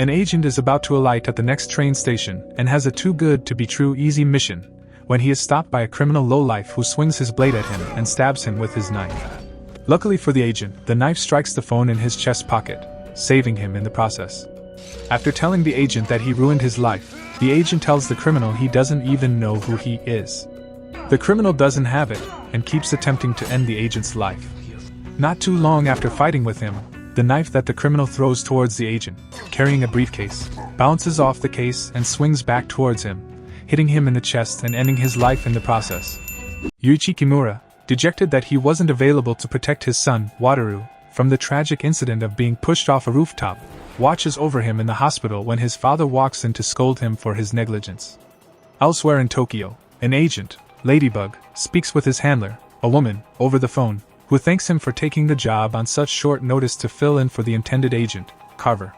An agent is about to alight at the next train station and has a too-good-to-be-true easy mission when he is stopped by a criminal lowlife who swings his blade at him and stabs him with his knife. Luckily for the agent, the knife strikes the phone in his chest pocket, saving him in the process. After telling the agent that he ruined his life, the agent tells the criminal he doesn't even know who he is. The criminal doesn't have it and keeps attempting to end the agent's life. Not too long after fighting with him, the knife that the criminal throws towards the agent, carrying a briefcase, bounces off the case and swings back towards him, hitting him in the chest and ending his life in the process. Yuichi Kimura, dejected that he wasn't available to protect his son, Wataru, from the tragic incident of being pushed off a rooftop, watches over him in the hospital when his father walks in to scold him for his negligence. Elsewhere in Tokyo, an agent, Ladybug, speaks with his handler, a woman, over the phone, who thanks him for taking the job on such short notice to fill in for the intended agent, Carver.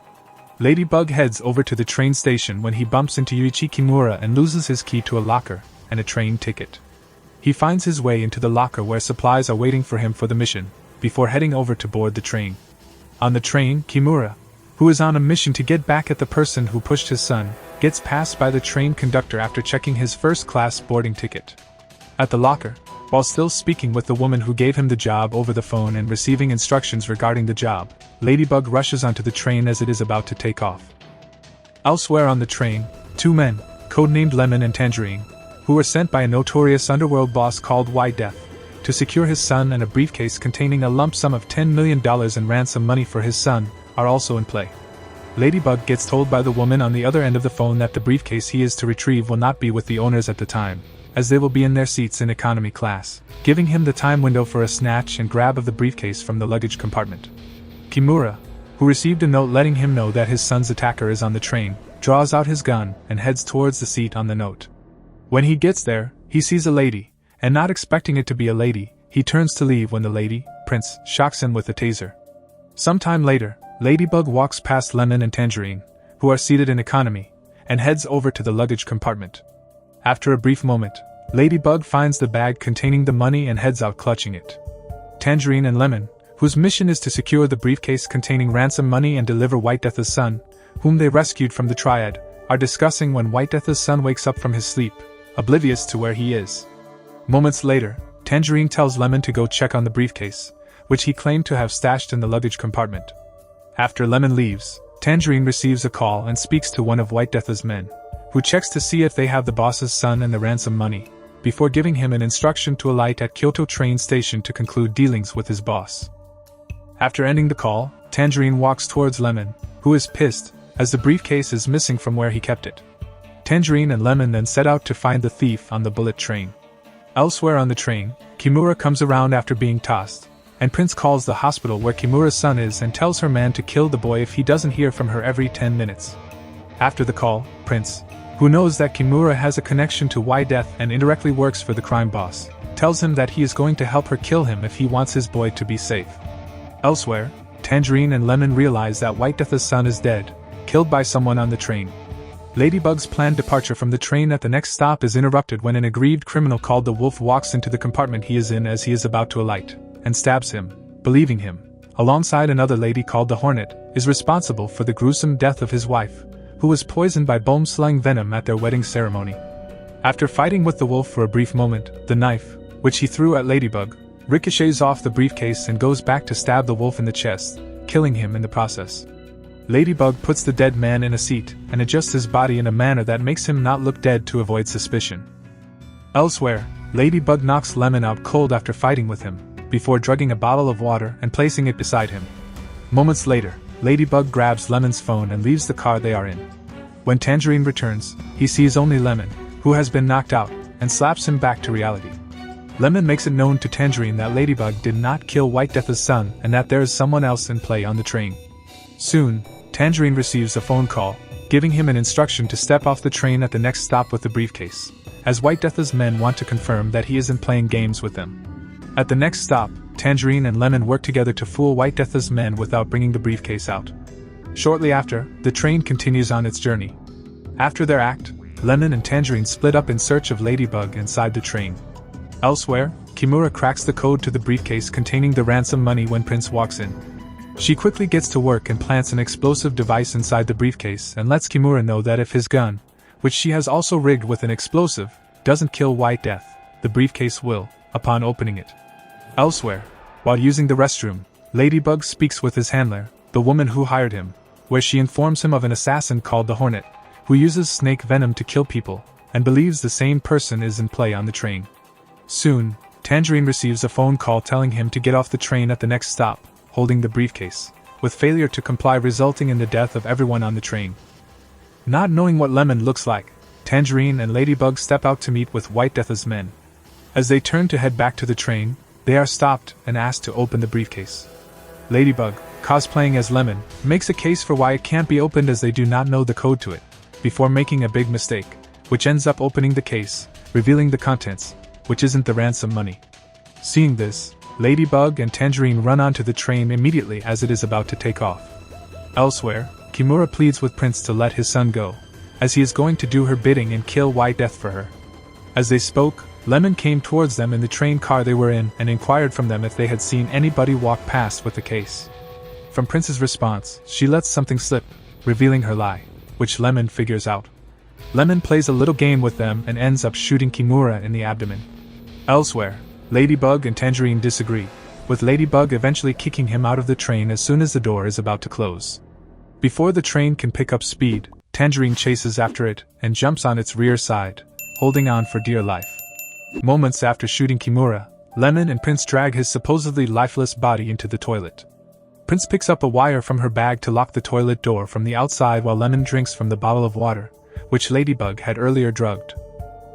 Ladybug heads over to the train station when he bumps into Yuichi Kimura and loses his key to a locker and a train ticket. He finds his way into the locker where supplies are waiting for him for the mission, before heading over to board the train. On the train, Kimura, who is on a mission to get back at the person who pushed his son, gets passed by the train conductor after checking his first-class boarding ticket. At the locker, while still speaking with the woman who gave him the job over the phone and receiving instructions regarding the job, Ladybug rushes onto the train as it is about to take off. Elsewhere on the train, two men, codenamed Lemon and Tangerine, who were sent by a notorious underworld boss called wildest, to secure his son and a briefcase containing a lump sum of $10 million in ransom money for his son, are also in play. Ladybug gets told by the woman on the other end of the phone that the briefcase he is to retrieve will not be with the owners at the time, as they will be in their seats in economy class, giving him the time window for a snatch and grab of the briefcase from the luggage compartment. Kimura, who received a note letting him know that his son's attacker is on the train, draws out his gun and heads towards the seat on the note. When he gets there, he sees a lady, and not expecting it to be a lady, he turns to leave when the lady, Prince, shocks him with a taser. Sometime later, Ladybug walks past Lemon and Tangerine, who are seated in economy, and heads over to the luggage compartment. After a brief moment, Ladybug finds the bag containing the money and heads out clutching it. Tangerine and Lemon, whose mission is to secure the briefcase containing ransom money and deliver Wildest's son, whom they rescued from the triad, are discussing when Wildest's son wakes up from his sleep, oblivious to where he is. Moments later, Tangerine tells Lemon to go check on the briefcase, which he claimed to have stashed in the luggage compartment. After Lemon leaves, Tangerine receives a call and speaks to one of Wildest's men, who checks to see if they have the boss's son and the ransom money, before giving him an instruction to alight at Kyoto train station to conclude dealings with his boss. After ending the call, Tangerine walks towards Lemon, who is pissed, as the briefcase is missing from where he kept it. Tangerine and Lemon then set out to find the thief on the bullet train. Elsewhere on the train, Kimura comes around after being tossed, and Prince calls the hospital where Kimura's son is and tells her man to kill the boy if he doesn't hear from her every 10 minutes. After the call, Prince, who knows that Kimura has a connection to Wildest and indirectly works for the crime boss, tells him that he is going to help her kill him if he wants his boy to be safe. Elsewhere, Tangerine and Lemon realize that Wildest's son is dead, killed by someone on the train. Ladybug's planned departure from the train at the next stop is interrupted when an aggrieved criminal called the Wolf walks into the compartment he is in as he is about to alight, and stabs him, believing him, alongside another lady called the Hornet, is responsible for the gruesome death of his wife, who was poisoned by bomb-slang venom at their wedding ceremony. After fighting with the Wolf for a brief moment, the knife, which he threw at Ladybug, ricochets off the briefcase and goes back to stab the Wolf in the chest, killing him in the process. Ladybug puts the dead man in a seat and adjusts his body in a manner that makes him not look dead to avoid suspicion. Elsewhere, Ladybug knocks Lemon out cold after fighting with him, before drugging a bottle of water and placing it beside him. Moments later, Ladybug grabs Lemon's phone and leaves the car they are in. When Tangerine returns, he sees only Lemon, who has been knocked out, and slaps him back to reality. Lemon makes it known to Tangerine that Ladybug did not kill Wildest's son and that there is someone else in play on the train. Soon, Tangerine receives a phone call, giving him an instruction to step off the train at the next stop with the briefcase, as Wildest's men want to confirm that he isn't playing games with them. At the next stop, Tangerine and Lemon work together to fool Wildest's men without bringing the briefcase out. Shortly after, the train continues on its journey. After their act, Lemon and Tangerine split up in search of Ladybug inside the train. Elsewhere, Kimura cracks the code to the briefcase containing the ransom money when Prince walks in. She quickly gets to work and plants an explosive device inside the briefcase and lets Kimura know that if his gun, which she has also rigged with an explosive, doesn't kill White Death, the briefcase will, upon opening it. Elsewhere, while using the restroom, Ladybug speaks with his handler, the woman who hired him, where she informs him of an assassin called the Hornet, who uses snake venom to kill people, and believes the same person is in play on the train. Soon, Tangerine receives a phone call telling him to get off the train at the next stop, holding the briefcase, with failure to comply resulting in the death of everyone on the train. Not knowing what Lemon looks like, Tangerine and Ladybug step out to meet with White Death's men. As they turn to head back to the train, they are stopped and asked to open the briefcase. Ladybug, cosplaying as Lemon, makes a case for why it can't be opened as they do not know the code to it, before making a big mistake, which ends up opening the case, revealing the contents, which isn't the ransom money. Seeing this, Ladybug and Tangerine run onto the train immediately as it is about to take off. Elsewhere, Kimura pleads with Prince to let his son go, as he is going to do her bidding and kill White Death for her. As they spoke, Lemon came towards them in the train car they were in and inquired from them if they had seen anybody walk past with the case. From Prince's response, she lets something slip, revealing her lie, which Lemon figures out. Lemon plays a little game with them and ends up shooting Kimura in the abdomen. Elsewhere, Ladybug and Tangerine disagree, with Ladybug eventually kicking him out of the train as soon as the door is about to close. Before the train can pick up speed, Tangerine chases after it and jumps on its rear side, holding on for dear life. Moments after shooting Kimura, Lemon and Prince drag his supposedly lifeless body into the toilet. Prince picks up a wire from her bag to lock the toilet door from the outside while Lemon drinks from the bottle of water, which Ladybug had earlier drugged.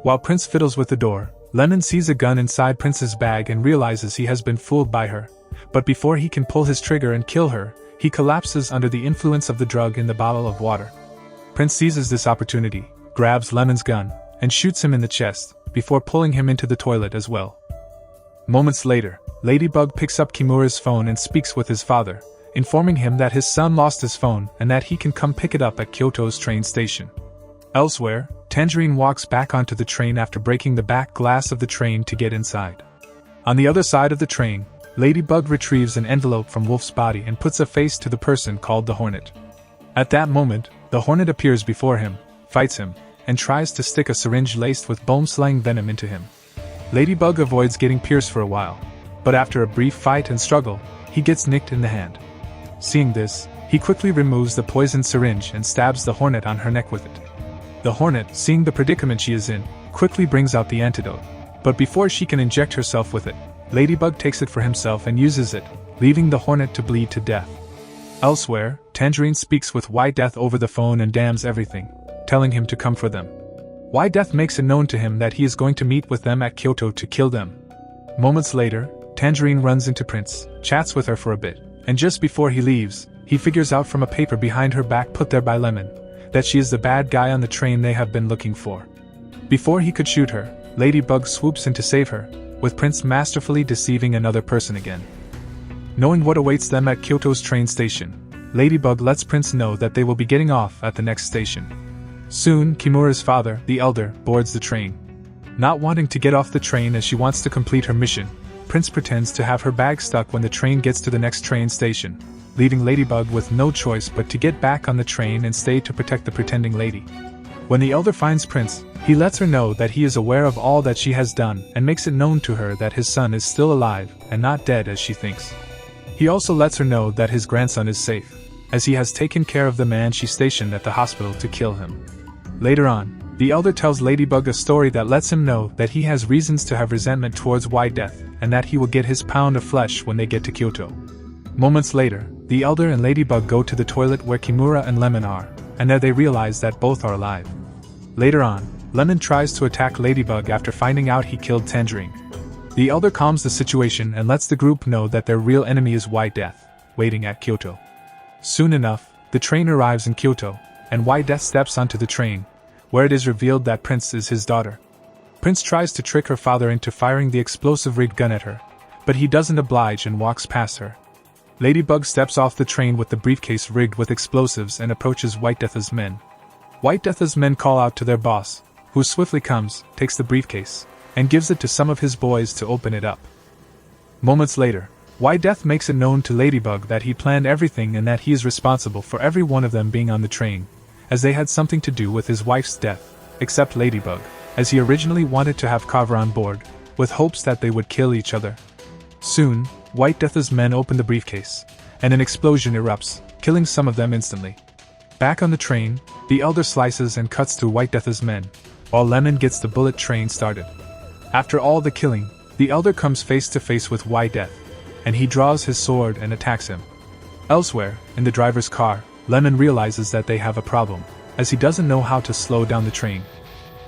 While Prince fiddles with the door, Lemon sees a gun inside Prince's bag and realizes he has been fooled by her, but before he can pull his trigger and kill her, he collapses under the influence of the drug in the bottle of water. Prince seizes this opportunity, grabs Lemon's gun, and shoots him in the chest, before pulling him into the toilet as well. Moments later, Ladybug picks up Kimura's phone and speaks with his father, informing him that his son lost his phone and that he can come pick it up at Kyoto's train station. Elsewhere, Tangerine walks back onto the train after breaking the back glass of the train to get inside. On the other side of the train, Ladybug retrieves an envelope from Wolf's body and puts a face to the person called the Hornet. At that moment, the Hornet appears before him, fights him, and tries to stick a syringe laced with bone-slaying venom into him. Ladybug avoids getting pierced for a while, but after a brief fight and struggle, he gets nicked in the hand. Seeing this, he quickly removes the poisoned syringe and stabs the Hornet on her neck with it. The Hornet, seeing the predicament she is in, quickly brings out the antidote, but before she can inject herself with it, Ladybug takes it for himself and uses it, leaving the Hornet to bleed to death. Elsewhere, Tangerine speaks with White Death over the phone and damns everything, telling him to come for them. White Death makes it known to him that he is going to meet with them at Kyoto to kill them. Moments later, Tangerine runs into Prince, chats with her for a bit, and just before he leaves, he figures out from a paper behind her back put there by Lemon, that she is the bad guy on the train they have been looking for. Before he could shoot her, Ladybug swoops in to save her, with Prince masterfully deceiving another person again. Knowing what awaits them at Kyoto's train station, Ladybug lets Prince know that they will be getting off at the next station. Soon, Kimura's father, the elder, boards the train. Not wanting to get off the train as she wants to complete her mission, Prince pretends to have her bag stuck when the train gets to the next train station, leaving Ladybug with no choice but to get back on the train and stay to protect the pretending lady. When the elder finds Prince, he lets her know that he is aware of all that she has done and makes it known to her that his son is still alive and not dead as she thinks. He also lets her know that his grandson is safe, as he has taken care of the man she stationed at the hospital to kill him. Later on, the elder tells Ladybug a story that lets him know that he has reasons to have resentment towards White Death and that he will get his pound of flesh when they get to Kyoto. Moments later, the elder and Ladybug go to the toilet where Kimura and Lemon are, and there they realize that both are alive. Later on, Lemon tries to attack Ladybug after finding out he killed Tangerine. The elder calms the situation and lets the group know that their real enemy is White Death, waiting at Kyoto. Soon enough, the train arrives in Kyoto, and White Death steps onto the train, where it is revealed that Prince is his daughter. Prince tries to trick her father into firing the explosive rigged gun at her, but he doesn't oblige and walks past her. Ladybug steps off the train with the briefcase rigged with explosives and approaches White Death's men. White Death's men call out to their boss, who swiftly comes, takes the briefcase, and gives it to some of his boys to open it up. Moments later, White Death makes it known to Ladybug that he planned everything and that he is responsible for every one of them being on the train, as they had something to do with his wife's death, except Ladybug, as he originally wanted to have Carver on board, with hopes that they would kill each other. Soon, White Death's men open the briefcase, and an explosion erupts, killing some of them instantly. Back on the train, the Elder slices and cuts through White Death's men, while Lemon gets the bullet train started. After all the killing, the Elder comes face to face with White Death, and he draws his sword and attacks him. Elsewhere, in the driver's car, Lemon realizes that they have a problem, as he doesn't know how to slow down the train.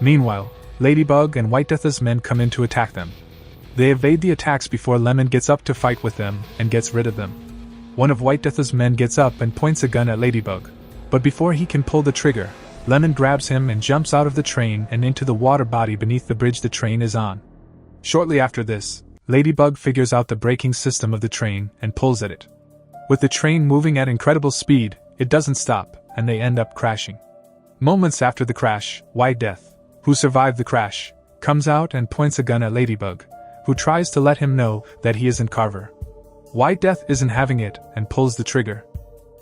Meanwhile, Ladybug and White Death's men come in to attack them. They evade the attacks before Lemon gets up to fight with them and gets rid of them. One of White Death's men gets up and points a gun at Ladybug, but before he can pull the trigger, Lemon grabs him and jumps out of the train and into the water body beneath the bridge the train is on. Shortly after this, Ladybug figures out the braking system of the train and pulls at it. With the train moving at incredible speed, it doesn't stop, and they end up crashing. Moments after the crash, White Death, who survived the crash, comes out and points a gun at Ladybug, who tries to let him know that he isn't Carver. White Death isn't having it and pulls the trigger.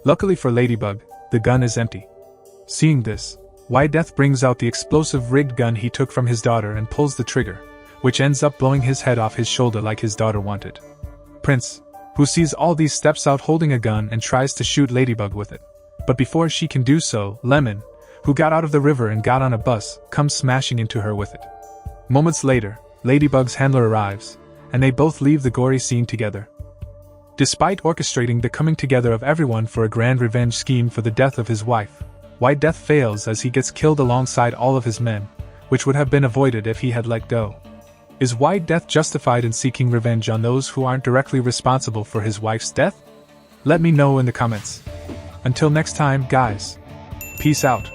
Luckily for Ladybug, the gun is empty. Seeing this, White Death brings out the explosive rigged gun he took from his daughter and pulls the trigger, which ends up blowing his head off his shoulder like his daughter wanted. Prince, who sees all these, steps out holding a gun and tries to shoot Ladybug with it. But before she can do so, Lemon, who got out of the river and got on a bus, comes smashing into her with it. Moments later, Ladybug's handler arrives, and they both leave the gory scene together. Despite orchestrating the coming together of everyone for a grand revenge scheme for the death of his wife, White Death fails as he gets killed alongside all of his men, which would have been avoided if he had let go. Is White Death justified in seeking revenge on those who aren't directly responsible for his wife's death? Let me know in the comments. Until next time, guys. Peace out.